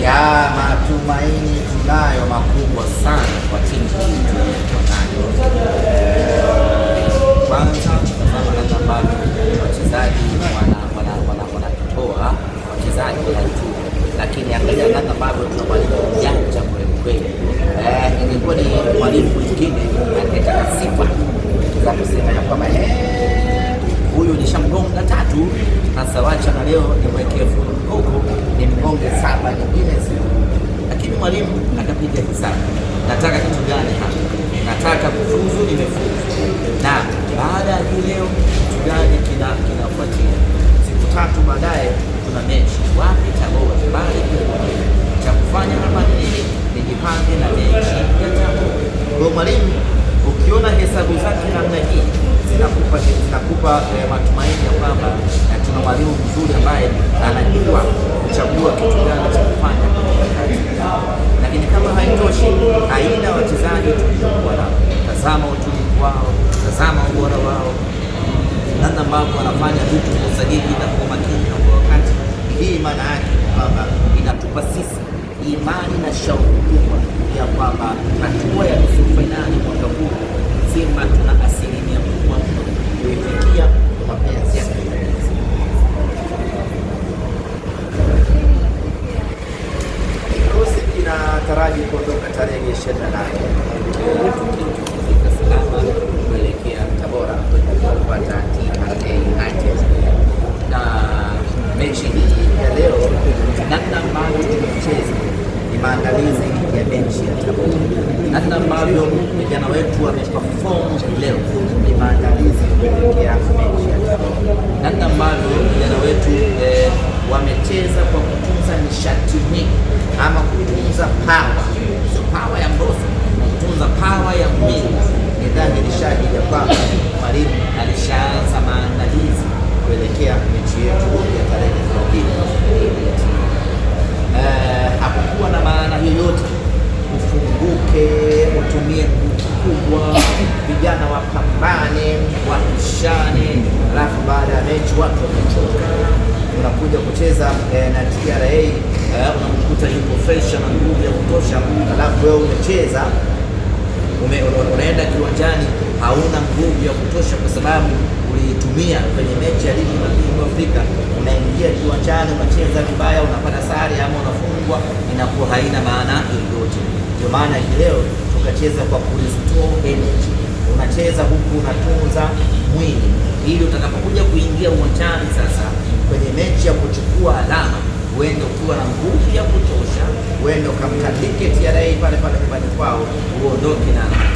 Ya matumaini tunayo makubwa sana kwa timu hii tunayo. Kwanza kama namna ambavyo wachezaji wanatoa wachezaji tu, lakini angalia namna ambavyo tuna mwalimu mjanja kweli kweli. Ingekuwa ni mwalimu mwingine angetaka sifa za kusema ya kwamba huyu ni shamgonga tatu, hasa wacha na leo nimwekee huko ni mgonge 7 nyingine zio, lakini mwalimu akapiga hesabu, nataka kitu gani hapa? Nataka kufuzu, nimefuzu. Na baada ya leo kitu gani kinafuatia? Siku 3 baadaye tuna mechi wapi? Tabora. Bali cha kufanya hapa nini? Nijipange na mechi ya Tabora. Kwa mwalimu ukiona hesabu zake namna hii zinakupa matumaini ya kwamba tuna mwalimu mzuri ambaye anajua kuchagua kitu gani cha kufanya. Lakini kama haitoshi, aina wachezaji tuliokuwa nao, tazama utulivu wao, tazama ubora wao, namna ambavyo wanafanya vitu kwa usahihi na kwa makini na kwa wakati. Hii maana yake kwamba inatupa sisi imani na shauku kubwa ya kwamba hatua ya nusu fainali mwaka huu Simba tuna asilimia kubwa kuifikia mapenzi ya kikosi kinataraji kuondoka tarehe 28 tukifika salama kuelekea Tabora kupata TRA United. Na mechi hii ya leo, namna ambavyo tumecheza ni maandalizi ya mechi ya Tabora. Namna ambavyo vijana wetu wameperform leo ni maandalizi kuelekea mechi ya Tabora. Namna ambavyo vijana wetu wamecheza kwa kutunza nishati nyingi, ama kutunza power ya mbozo, kutunza power ya mwili. Ni dhahiri shahidi ya kwamba mwalimu alishaanza maandalizi kuelekea mechi yetu ya tarehe 30. Hakukuwa na maana yoyote ufunguke, utumie nguvu kubwa, vijana wapambane, wapishane, alafu baada ya mechi watu wamechoka, unakuja kucheza na TRA, unamkuta yuko fresh na nguvu ya kutosha, alafu wewe umecheza unaenda kiwanjani hauna nguvu ya kutosha kwa sababu uliitumia kwenye mechi ya ligi ya mabingwa Afrika. Unaingia kiwanjani unacheza vibaya, unapata sare ama unafungwa, inakuwa haina maana yoyote. Ndio maana leo tukacheza kwa restore energy. Unacheza huku unatunza mwili ili utakapokuja kuingia uwanjani sasa kwenye mechi ya kuchukua alama, uende ukiwa na nguvu ya kutosha, uende ukamtandike TRA pale pale nyumbani kwao, uondoke na alama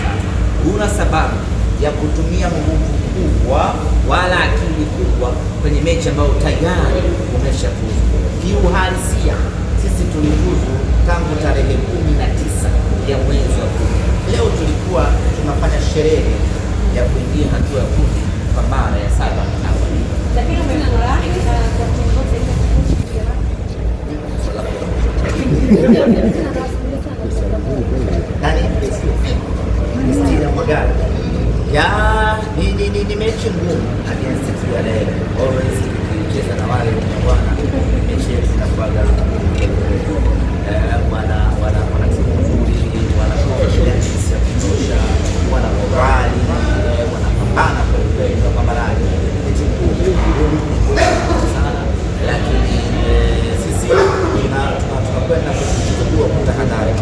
3. Huna sababu ya kutumia nguvu kubwa wala akili kubwa kwenye mechi ambayo tayari umeshafuzu. Kiuhalisia sisi tulifuzu tangu tarehe 19 ya mwezi wa 10. Leo tulikuwa tunafanya sherehe ya kuingia hatua ya 10 kwa mara ya 7 awali. Lakini Kristina Magari ni mechi ngumu against TRA. Always tukicheza na wale bwana, mechi yetu inakuwaga wana timu nzuri, wana confidence ya kutosha, wana morali, wanapambana kwa kweli kwa pambanaji sana, lakini sisi tunakwenda kuchukua kutahadhari,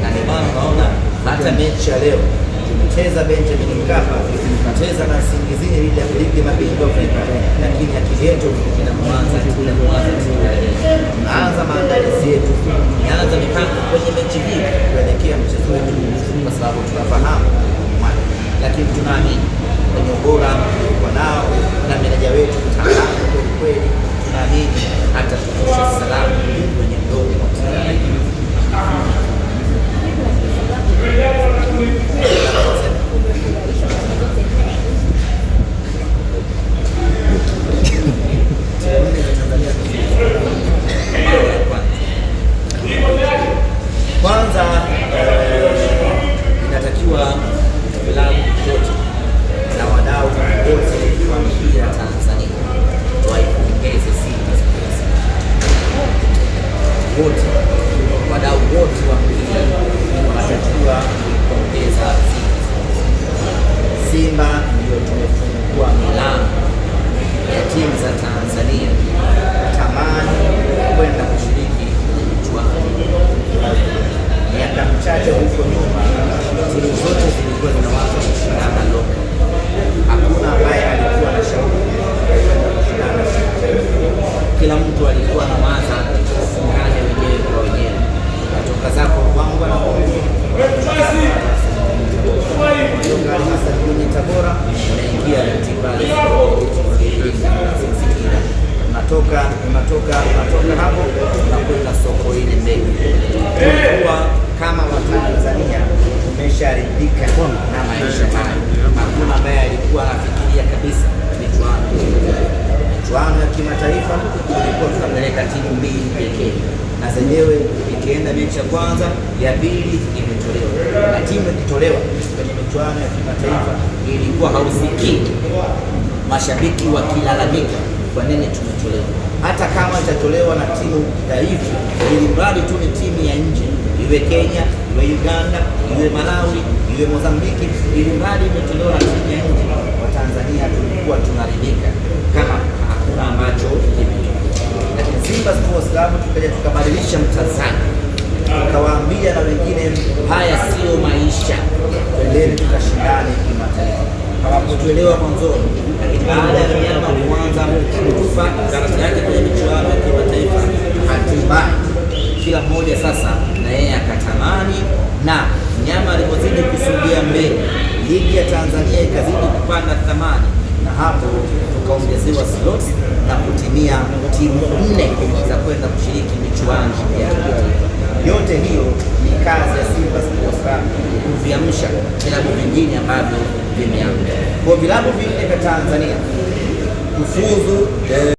na ndio maana unaona hata mechi ya leo tumecheza Benjamin Mkapa, tunacheza na Singizini ile ya ligi ya mabingwa Afrika, lakini akili yetu inaanza tunaanza maandalizi yetu, tunaanza mipango kwenye mechi hii kuelekea mchezo wetu, kwa sababu tunafahamu lakini tunaamini kwenye ubora wanao na meneja wetu mtaalamu kweli, tunaamini hata tukusha salamu kwenye mdomo wa TRA. Kwanza inatakiwa vilabu vyote na wadau wote wa mpira Tanzania waipongeze Simba Sports wote wadau wote wa mpira wanatakiwa kuipongeza Simba. Ndio tumefungua milango ya timu za Tanzania tamani kwenda kushiriki michuano. Miaka michache huko nyuma, timu zote zilikuwa zinawaza kushindana loka, hakuna ambaye alikuwa na shauku kwenda kushindana. Kila mtu alikuwa na waza kufungana wenyewe kwa wenyewe, natoka zako Ruangwa na Tabora, unaingia Mtibale, unatoka hapo unakwenda Sokoine Mbegu. Tulikuwa kama Watanzania tumesharidhika na maisha haya. Hakuna ambaye alikuwa anafikiria kabisa michuano ya kimataifa. Tulikuwa tunapeleka timu mbili pekee, na zenyewe ikienda mechi ya kwanza, ya pili imetolewa, na timu ikitolewa kwenye michuano ya kimataifa ilikuwa hausikii mashabiki wakilalamika kwa nini tumetolewa. Hata kama itatolewa na timu dhaifu, ili mradi tu ni timu ya nje, iwe Kenya, iwe Uganda, iwe Malawi, iwe Mozambiki, ili mradi imetolewa na timu ya nje, wa Tanzania tulikuwa tunaridhika kama hakuna ambacho kimetokea. Lakini Simba Sports Club tukaja tukabadilisha mtazamo, tukawaambia na wengine haya sio maisha, twendeni tukashindane kimataifa. Hawakutuelewa mwanzoni, lakini baada ya mnyama kuanza kufa karata yake kwenye michuano ya kimataifa, hatimaye kila mmoja sasa na yeye akatamani, na mnyama alipozidi kusogea mbele, ligi ya Tanzania ikazidi kupanda thamani, na hapo tukaongezewa slots na kutimia timu 4 za kwenda kushiriki michuano ya kimataifa. Yote hiyo ni kazi ya Simba Sports Club kuviamsha vilabu vingine ambavyo vimeanza. Kwa vilabu vinne vya Tanzania kufuzu